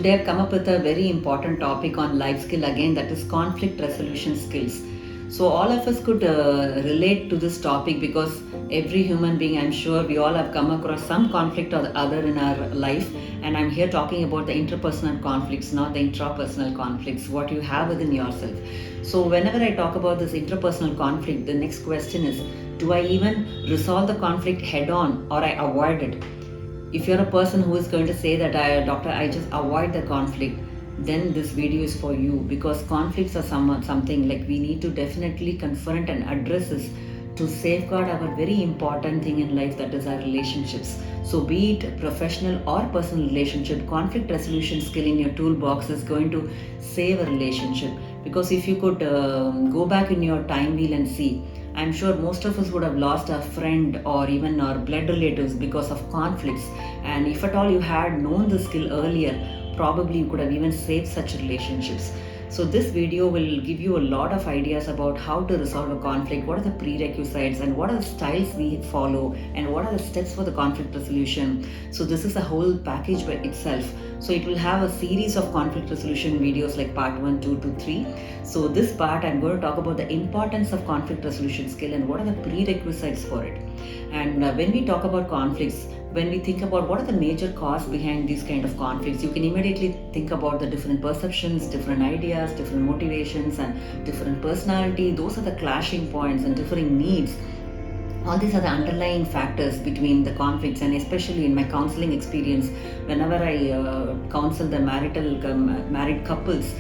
today I've come up with a very important topic on life skill again, that is conflict resolution skills. So all of us could relate to this topic because every human being, I'm sure we all have come across some conflict or the other in our life. And I'm here talking about the interpersonal conflicts, not the intrapersonal conflicts, what you have within yourself. So whenever I talk about this interpersonal conflict, the next question is, do I even resolve the conflict head on or I avoid it? If you're a person who is going to say that doctor, I just avoid the conflict, then this video is for you, because conflicts are something like we need to definitely confront and address this to safeguard our very important thing in life, that is our relationships. So be it professional or personal relationship, conflict resolution skill in your toolbox is going to save a relationship. Because if you could go back in your time wheel and see, I'm sure most of us would have lost a friend or even our blood relatives because of conflicts. And if at all you had known the skill earlier, probably you could have even saved such relationships. So this video will give you a lot of ideas about how to resolve a conflict, what are the prerequisites and what are the styles we follow and what are the steps for the conflict resolution. So this is a whole package by itself. So it will have a series of conflict resolution videos like part 1, 2 to 3. So this part I'm going to talk about the importance of conflict resolution skill and what are the prerequisites for it. And when we talk about conflicts, when we think about what are the major causes behind these kind of conflicts, you can immediately think about the different perceptions, different ideas, different motivations and different personality. Those are the clashing points and differing needs. All these are the underlying factors between the conflicts. And especially in my counseling experience, whenever I counsel the married couples,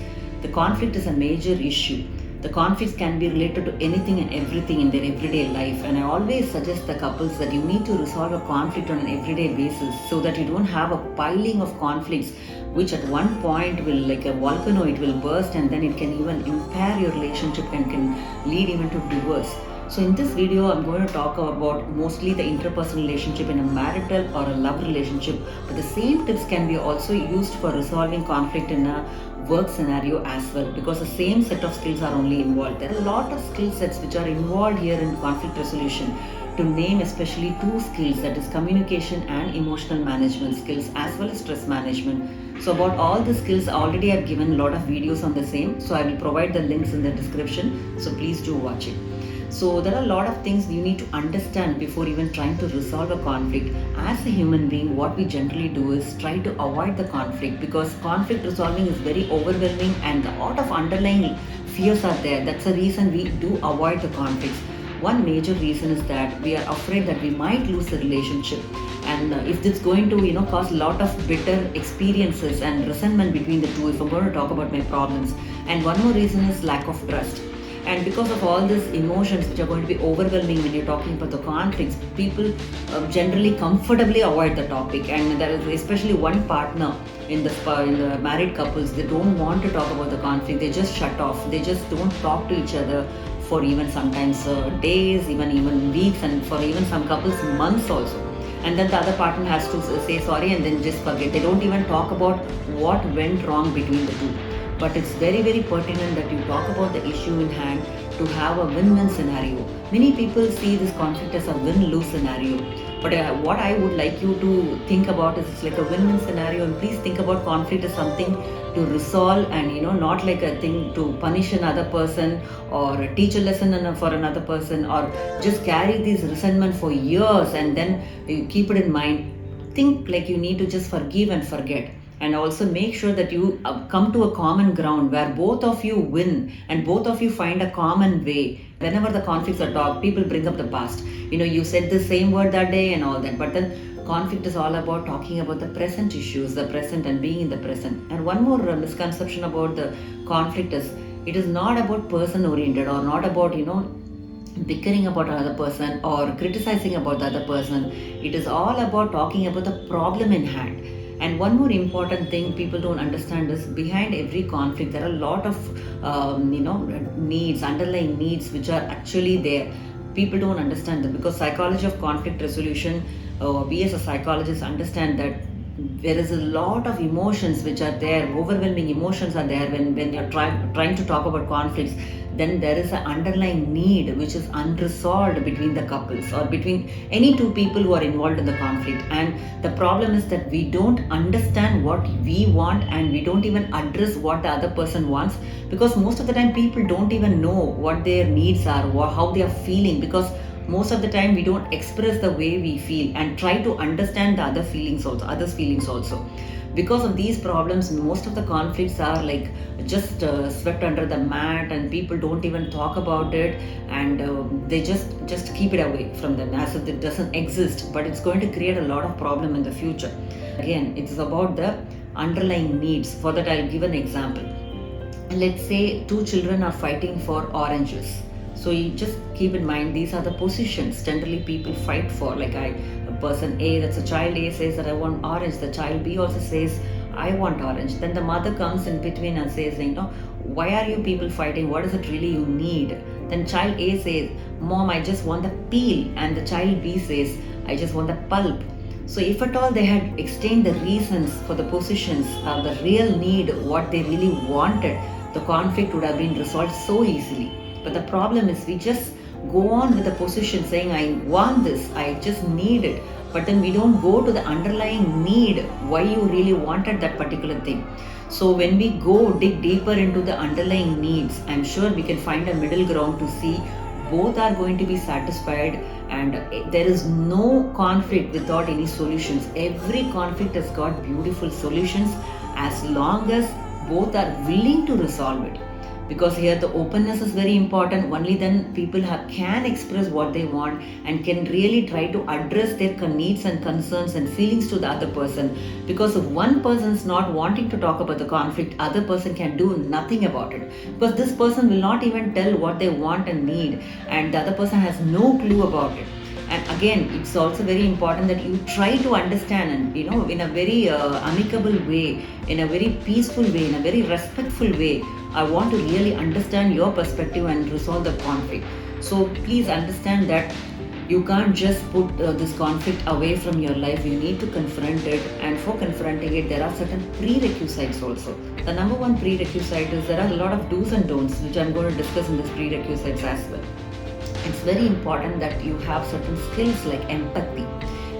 the conflict is a major issue. The conflicts can be related to anything and everything in their everyday life, and I always suggest the couples that you need to resolve a conflict on an everyday basis so that you don't have a piling of conflicts which at one point will, like a volcano, it will burst and then it can even impair your relationship and can lead even to divorce. So in this video, I'm going to talk about mostly the interpersonal relationship in a marital or a love relationship, but the same tips can be also used for resolving conflict in a work scenario as well, because the same set of skills are only involved. There are a lot of skill sets which are involved here in conflict resolution. To name especially 2 skills, that is communication and emotional management skills, as well as stress management. So about all the skills, already I've given a lot of videos on the same, so I will provide the links in the description, so please do watch it. So there are a lot of things you need to understand before even trying to resolve a conflict. As a human being, what we generally do is try to avoid the conflict, because conflict resolving is very overwhelming and a lot of underlying fears are there. That's the reason we do avoid the conflicts. One major reason is that we are afraid that we might lose the relationship, and if it's going to cause a lot of bitter experiences and resentment between the two, if I'm going to talk about my problems. And one more reason is lack of trust. And because of all these emotions which are going to be overwhelming when you're talking about the conflicts, people generally comfortably avoid the topic. And there is especially one partner in the married couples, they don't want to talk about the conflict. They just shut off. They just don't talk to each other for even sometimes days, even weeks, and for even some couples months also. And then the other partner has to say sorry and then just forget. They don't even talk about what went wrong between the two. But it's very, very pertinent that you talk about the issue in hand to have a win-win scenario. Many people see this conflict as a win-lose scenario. But what I would like you to think about is it's like a win-win scenario, and please think about conflict as something to resolve, and not like a thing to punish another person or teach a lesson for another person, or just carry this resentment for years and then you keep it in mind. Think like you need to just forgive and forget. And also make sure that you come to a common ground where both of you win and both of you find a common way. Whenever the conflicts are talked, people bring up the past. You said the same word that day and all that. But then conflict is all about talking about the present issues, the present and being in the present. And one more misconception about the conflict is it is not about person oriented, or not about, bickering about another person or criticizing about the other person. It is all about talking about the problem in hand. And one more important thing people don't understand is behind every conflict there are a lot of needs, underlying needs which are actually there. People don't understand them, because psychology of conflict resolution, we as a psychologist understand that there is a lot of emotions which are there, overwhelming emotions are there when you're trying to talk about conflicts. then there is an underlying need which is unresolved between the couples or between any two people who are involved in the conflict. And the problem is that we don't understand what we want, and we don't even address what the other person wants, because most of the time people don't even know what their needs are or how they are feeling, because most of the time we don't express the way we feel and try to understand the others feelings also. Because of these problems, most of the conflicts are like just swept under the mat, and people don't even talk about it, and they just keep it away from them as if it doesn't exist, but it's going to create a lot of problem in the future. Again, it's about the underlying needs. For that, I'll give an example. Let's say two children are fighting for oranges. So you just keep in mind, these are the positions generally people fight for. Like a person A, that's a child A, says that I want orange. The child B also says I want orange. Then the mother comes in between and says, why are you people fighting? What is it really you need? Then child A says, Mom, I just want the peel. And the child B says, I just want the pulp. So if at all they had explained the reasons for the positions, the real need, what they really wanted, the conflict would have been resolved so easily. But the problem is we just go on with the position saying, I want this, I just need it. But then we don't go to the underlying need, why you really wanted that particular thing. So when we go dig deeper into the underlying needs, I'm sure we can find a middle ground to see both are going to be satisfied, and there is no conflict without any solutions. Every conflict has got beautiful solutions as long as both are willing to resolve it. Because here the openness is very important. Only then people can express what they want and can really try to address their needs and concerns and feelings to the other person. Because if one person is not wanting to talk about the conflict, other person can do nothing about it, because this person will not even tell what they want and need, and the other person has no clue about it. And again, it's also very important that you try to understand, and in a very amicable way, in a very peaceful way, in a very respectful way. I want to really understand your perspective and resolve the conflict. So please understand that you can't just put this conflict away from your life. You need to confront it, and for confronting it, there are certain prerequisites also. The number one prerequisite is there are a lot of do's and don'ts, which I'm going to discuss in this prerequisites as well. It's very important that you have certain skills like empathy.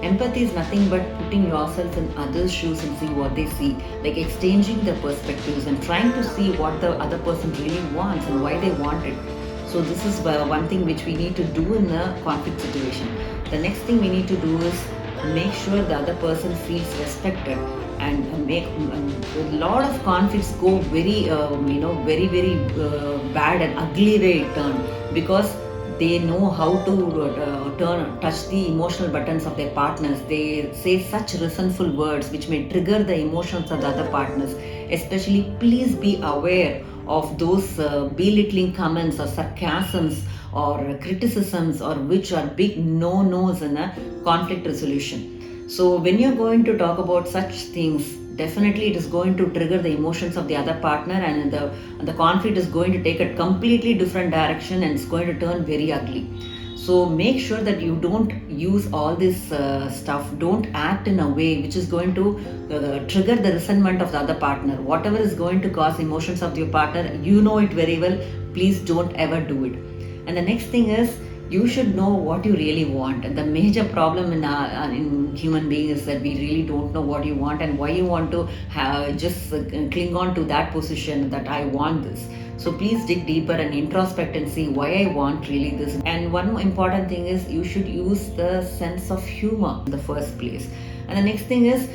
Empathy is nothing but putting yourself in others' shoes and see what they see, like exchanging the perspectives and trying to see what the other person really wants and why they want it. So this is one thing which we need to do in a conflict situation. The next thing we need to do is make sure the other person feels respected, and make a lot of conflicts go very very bad and ugly way turn, because they know how to touch the emotional buttons of their partners. They say such resentful words which may trigger the emotions of the other partners. Especially, please be aware of those belittling comments or sarcasms or criticisms, or which are big no-nos in a conflict resolution. So when you're going to talk about such things, definitely it is going to trigger the emotions of the other partner, and the conflict is going to take a completely different direction, and it's going to turn very ugly. So make sure that you don't use all this stuff. Don't act in a way which is going to trigger the resentment of the other partner. Whatever is going to cause emotions of your partner, you know it very well. Please don't ever do it. And the next thing is, you should know what you really want. And the major problem in human beings is that we really don't know what you want and why you want to just cling on to that position that I want this. So please dig deeper and introspect and see why I want really this. And one important thing is, you should use the sense of humor in the first place. And the next thing is,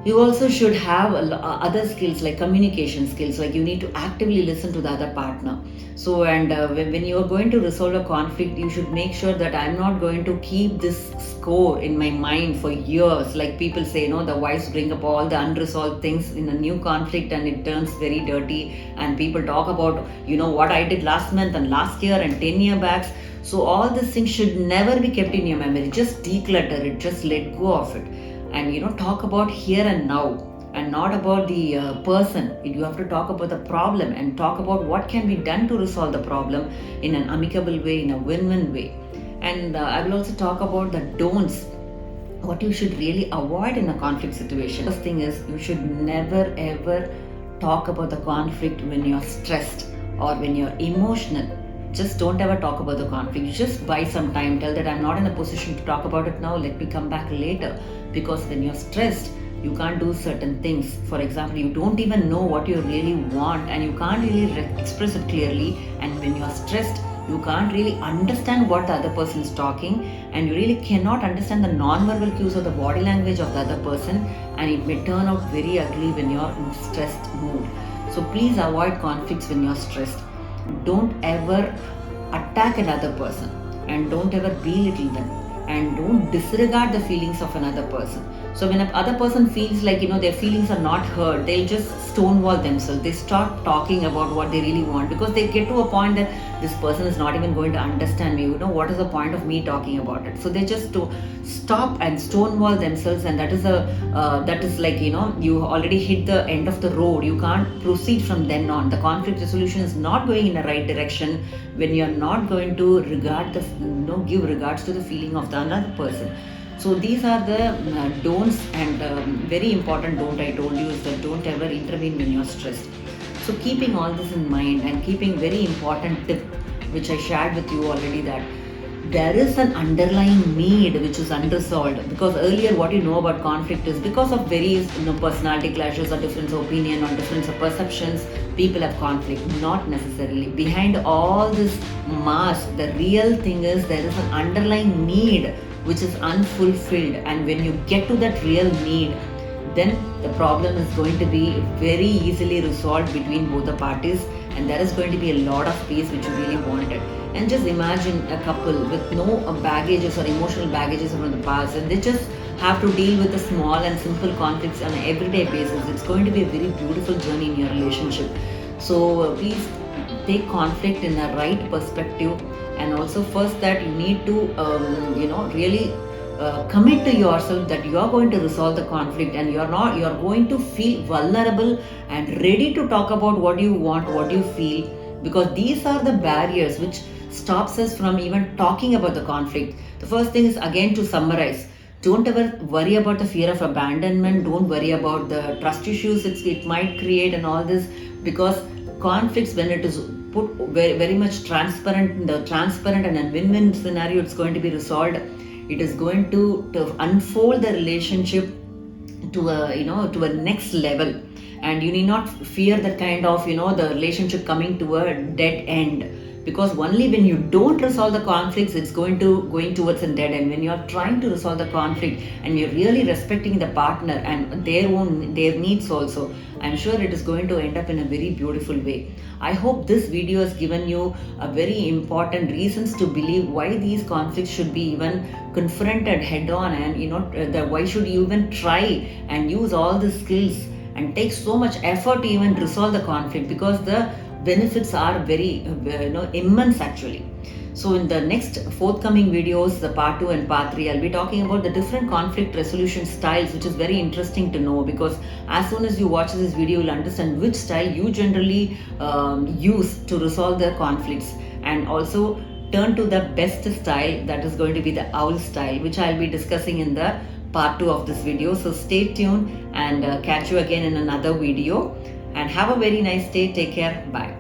you also should have other skills like communication skills, like you need to actively listen to the other partner. So, and when you are going to resolve a conflict, you should make sure that I'm not going to keep this score in my mind for years. Like people say, the wives bring up all the unresolved things in a new conflict and it turns very dirty. And people talk about, what I did last month and last year and 10 years back. So all these things should never be kept in your memory. Just declutter it, just let go of it. And talk about here and now, and not about the person. You have to talk about the problem and talk about what can be done to resolve the problem in an amicable way, in a win-win way. And I will also talk about the don'ts, what you should really avoid in a conflict situation. First thing is, you should never ever talk about the conflict when you're stressed or when you're emotional, just don't ever talk about the conflict. You just buy some time, tell that I'm not in a position to talk about it now, let me come back later. Because when you're stressed, you can't do certain things. For example, you don't even know what you really want and you can't really express it clearly. And when you're stressed, you can't really understand what the other person is talking, and you really cannot understand the non-verbal cues or the body language of the other person, and it may turn out very ugly when you're in stressed mood. So please avoid conflicts when you're stressed. Don't ever attack another person, and don't ever belittle them, and don't disregard the feelings of another person. So when a other person feels like their feelings are not heard, they'll just stonewall themselves. They start talking about what they really want, because they get to a point that this person is not even going to understand me. What is the point of me talking about it? So they just to stop and stonewall themselves, and that is like you already hit the end of the road. You can't proceed from then on. The conflict resolution is not going in the right direction when you are not going to regard the give regards to the feeling of the another person. So these are the don'ts, and very important don't I told you is that don't ever intervene when you're stressed. So keeping all this in mind, and keeping very important tip which I shared with you already, that there is an underlying need which is unresolved. Because earlier what you know about conflict is because of various personality clashes or difference of opinion or difference of perceptions, people have conflict. Not necessarily. Behind all this mask, the real thing is there is an underlying need which is unfulfilled, and when you get to that real need, then the problem is going to be very easily resolved between both the parties, and there is going to be a lot of peace which you really wanted. And just imagine a couple with no baggages or emotional baggages from the past, and they just have to deal with the small and simple conflicts on an everyday basis. It's going to be a very beautiful journey in your relationship. So please take conflict in a right perspective, and also first that you need to really commit to yourself that you are going to resolve the conflict, and you're going to feel vulnerable and ready to talk about what you want, what you feel, because these are the barriers which stops us from even talking about the conflict. The first thing is, again, to summarize, don't ever worry about the fear of abandonment. Don't worry about the trust issues it might create and all this, because conflicts, when it is put very, very much transparent, in the transparent and a win-win scenario, it's going to be resolved. It is going to unfold the relationship to a next level, and you need not fear that kind of the relationship coming to a dead end, because only when you don't resolve the conflicts, it's going towards a dead end. When you're trying to resolve the conflict and you're really respecting the partner and their needs also, I'm sure it is going to end up in a very beautiful way. I hope this video has given you a very important reasons to believe why these conflicts should be even confronted head on, and why should you even try and use all the skills and take so much effort to even resolve the conflict, because the benefits are very immense actually. So in the next forthcoming videos, the part 2 and part 3, I'll be talking about the different conflict resolution styles, which is very interesting to know, because as soon as you watch this video, you'll understand which style you generally use to resolve the conflicts, and also turn to the best style, that is going to be the owl style, which I'll be discussing in the part 2 of this video. So stay tuned, and catch you again in another video, and have a very nice day. Take care. Bye.